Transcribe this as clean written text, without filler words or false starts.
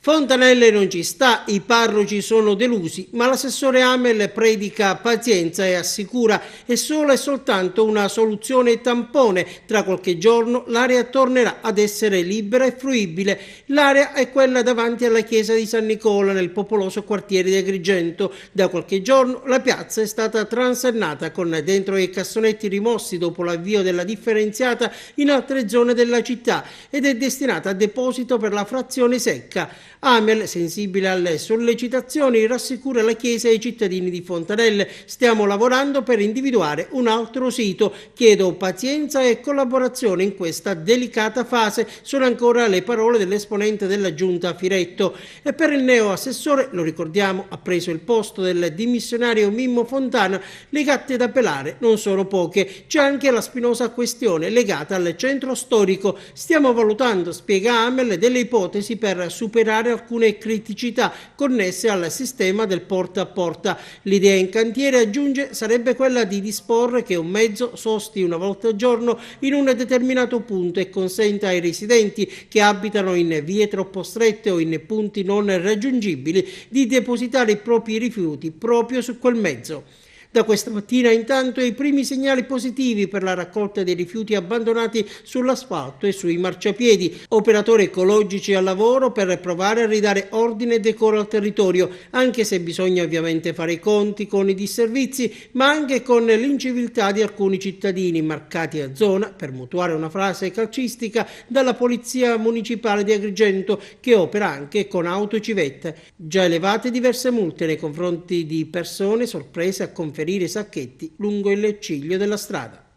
Fontanelle non ci sta, i parroci sono delusi, ma l'assessore Amel predica pazienza e assicura è solo e soltanto una soluzione tampone. Tra qualche giorno l'area tornerà ad essere libera e fruibile. L'area è quella davanti alla chiesa di San Nicola nel popoloso quartiere di Agrigento. Da qualche giorno la piazza è stata transennata con dentro i cassonetti rimossi dopo l'avvio della differenziata in altre zone della città ed è destinata a deposito per la frazione secca. Amel, sensibile alle sollecitazioni, rassicura la Chiesa e i cittadini di Fontanelle. Stiamo lavorando per individuare un altro sito. Chiedo pazienza e collaborazione in questa delicata fase. Sono ancora le parole dell'esponente della giunta Firetto. E per il neo assessore, lo ricordiamo, ha preso il posto del dimissionario Mimmo Fontana. Le gatte da pelare non sono poche. C'è anche la spinosa questione legata al centro storico. Stiamo valutando, spiega Amel, delle ipotesi per superare alcune criticità connesse al sistema del porta a porta. L'idea in cantiere, aggiunge, sarebbe quella di disporre che un mezzo sosti una volta al giorno in un determinato punto e consenta ai residenti che abitano in vie troppo strette o in punti non raggiungibili di depositare i propri rifiuti proprio su quel mezzo. Da questa mattina intanto i primi segnali positivi per la raccolta dei rifiuti abbandonati sull'asfalto e sui marciapiedi. Operatori ecologici al lavoro per provare a ridare ordine e decoro al territorio, anche se bisogna ovviamente fare i conti con i disservizi, ma anche con l'inciviltà di alcuni cittadini marcati a zona, per mutuare una frase calcistica, dalla Polizia Municipale di Agrigento, che opera anche con autocivette. Già elevate diverse multe nei confronti di persone sorprese a conferire sacchetti lungo il ciglio della strada.